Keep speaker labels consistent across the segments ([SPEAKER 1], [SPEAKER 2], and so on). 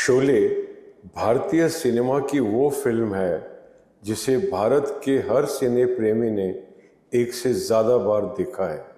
[SPEAKER 1] शोले भारतीय सिनेमा की वो फिल्म है जिसे भारत के हर सिने प्रेमी ने एक से ज्यादा बार देखा है।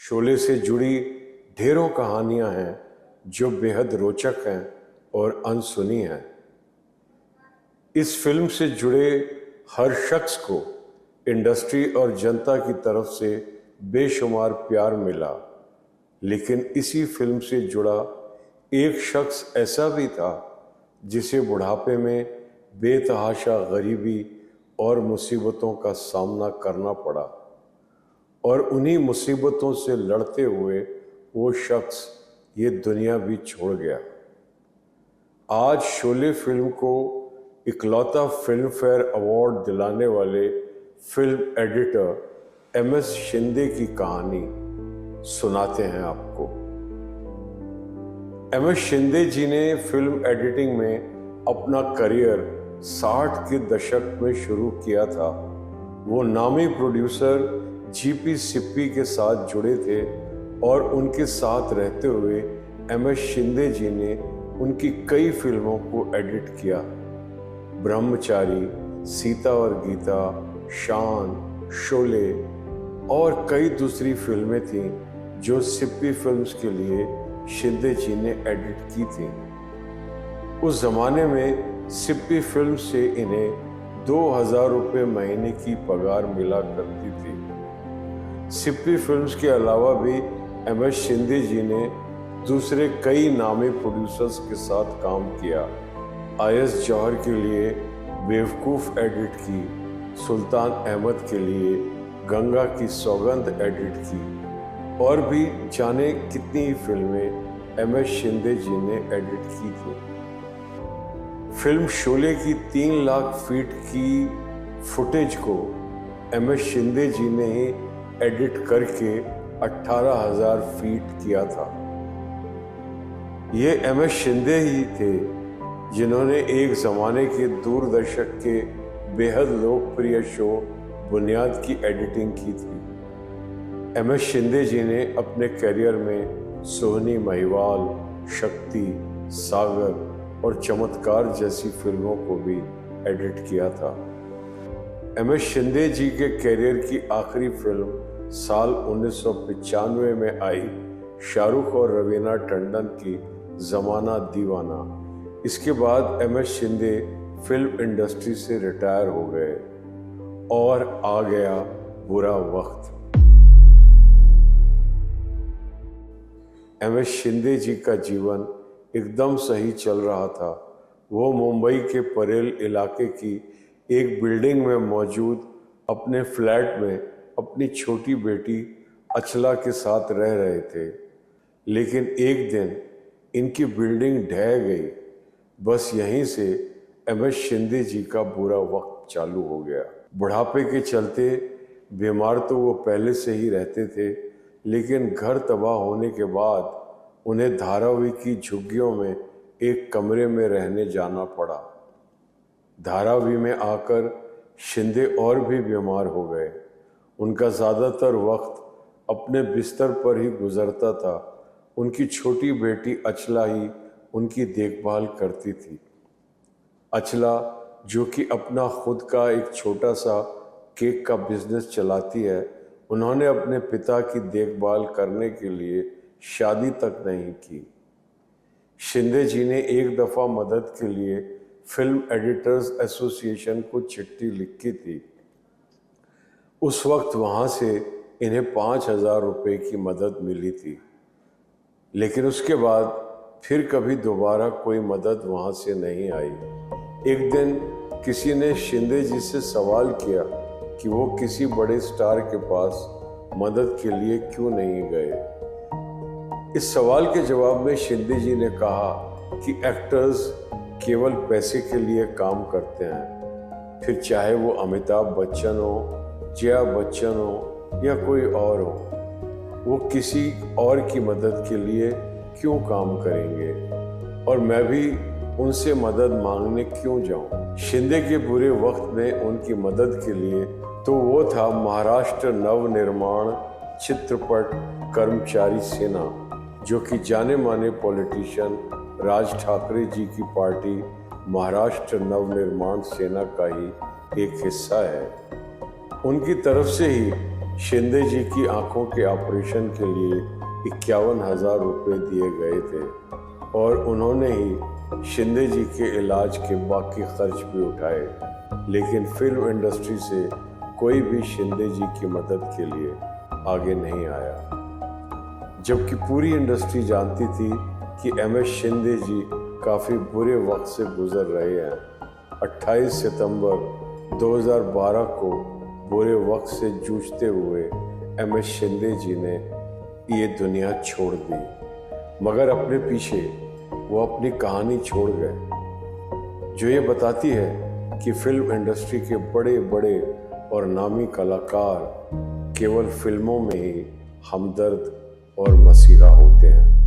[SPEAKER 1] शोले से जुड़ी ढेरों कहानियां हैं जो बेहद रोचक हैं और अनसुनी हैं। इस फिल्म से जुड़े हर शख्स को इंडस्ट्री और जनता की तरफ से बेशुमार प्यार मिला, लेकिन इसी फिल्म से जुड़ा एक शख्स ऐसा भी था जिसे बुढ़ापे में बेतहाशा गरीबी और मुसीबतों का सामना करना पड़ा, और उन्हीं मुसीबतों से लड़ते हुए वो शख्स ये दुनिया भी छोड़ गया। आज शोले फिल्म को इकलौता फिल्म फेयर अवार्ड दिलाने वाले फिल्म एडिटर एमएस शिंदे की कहानी सुनाते हैं आपको। एमएस शिंदे जी ने फिल्म एडिटिंग में अपना करियर 60 के दशक में शुरू किया था। वो नामी प्रोड्यूसर जीपी सिप्पी के साथ जुड़े थे और उनके साथ रहते हुए एमएस शिंदे जी ने उनकी कई फिल्मों को एडिट किया। ब्रह्मचारी, सीता और गीता, शान, शोले और कई दूसरी फिल्में थीं जो सिप्पी फिल्म्स के लिए शिंदे जी ने एडिट की थी। उस जमाने में सिप्पी फिल्म से इन्हें 2000 रुपये महीने की पगार मिला करती थी। सिप्पी फिल्म्स के अलावा भी एमएस शिंदे जी ने दूसरे कई नामी प्रोड्यूसर्स के साथ काम किया। आयस जौहर के लिए बेवकूफ़ एडिट की, सुल्तान अहमद के लिए गंगा की सौगंध एडिट की, और भी जाने कितनी ही फिल्में एमएस शिंदे जी ने एडिट की थी। फिल्म शोले की 3 लाख फीट की फुटेज को एमएस शिंदे जी ने ही एडिट करके 18,000 फीट किया था। ये एमएस शिंदे ही थे जिन्होंने एक ज़माने के दूरदर्शक के बेहद लोकप्रिय शो बुनियाद की एडिटिंग की थी। एमएस शिंदे जी ने अपने करियर में सोहनी महिवाल, शक्ति, सागर और चमत्कार जैसी फिल्मों को भी एडिट किया था। एमएस शिंदे जी के करियर की आखिरी फिल्म साल 1995 में आई शाहरुख और रवीना टंडन की ज़माना दीवाना। इसके बाद एमएस शिंदे फिल्म इंडस्ट्री से रिटायर हो गए और आ गया बुरा वक्त। एमएस शिंदे जी का जीवन एकदम सही चल रहा था। वो मुंबई के परेल इलाके की एक बिल्डिंग में मौजूद अपने फ्लैट में अपनी छोटी बेटी अचला के साथ रह रहे थे, लेकिन एक दिन इनकी बिल्डिंग ढह गई। बस यहीं से एमएस शिंदे जी का बुरा वक्त चालू हो गया। बुढ़ापे के चलते बीमार तो वो पहले से ही रहते थे, लेकिन घर तबाह होने के बाद उन्हें धारावी की झुग्गियों में एक कमरे में रहने जाना पड़ा। धारावी में आकर शिंदे और भी बीमार हो गए। उनका ज़्यादातर वक्त अपने बिस्तर पर ही गुजरता था। उनकी छोटी बेटी अचला ही उनकी देखभाल करती थी। अचला, जो कि अपना खुद का एक छोटा सा केक का बिजनेस चलाती है, उन्होंने अपने पिता की देखभाल करने के लिए शादी तक नहीं की। शिंदे जी ने एक दफ़ा मदद के लिए फिल्म एडिटर्स एसोसिएशन को चिट्ठी लिखी थी। उस वक्त वहाँ से इन्हें 5,000 रुपये की मदद मिली थी, लेकिन उसके बाद फिर कभी दोबारा कोई मदद वहाँ से नहीं आई। एक दिन किसी ने शिंदे जी से सवाल किया कि वो किसी बड़े स्टार के पास मदद के लिए क्यों नहीं गए। इस सवाल के जवाब में शिंदे जी ने कहा कि एक्टर्स केवल पैसे के लिए काम करते हैं। फिर चाहे वो अमिताभ बच्चन हो, जया बच्चन हो या कोई और हो, वो किसी और की मदद के लिए क्यों काम करेंगे और मैं भी उनसे मदद मांगने क्यों जाऊं। शिंदे के बुरे वक्त में उनकी मदद के लिए तो वो था महाराष्ट्र नवनिर्माण चित्रपट कर्मचारी सेना, जो कि जाने माने पॉलिटिशियन राज ठाकरे जी की पार्टी महाराष्ट्र नवनिर्माण सेना का ही एक हिस्सा है। उनकी तरफ से ही शिंदे जी की आंखों के ऑपरेशन के लिए 51,000 रुपये दिए गए थे और उन्होंने ही शिंदे जी के इलाज के बाकी खर्च भी उठाए। लेकिन फिल्म इंडस्ट्री से कोई भी शिंदे जी की मदद के लिए आगे नहीं आया, जबकि पूरी इंडस्ट्री जानती थी कि MS शिंदे जी काफ़ी बुरे वक्त से गुजर रहे हैं। 28 सितंबर 2012 को बुरे वक्त से जूझते हुए MS शिंदे जी ने ये दुनिया छोड़ दी, मगर अपने पीछे वो अपनी कहानी छोड़ गए, जो ये बताती है कि फिल्म इंडस्ट्री के बड़े बड़े और नामी कलाकार केवल फिल्मों में ही हमदर्द और मसीहा होते हैं।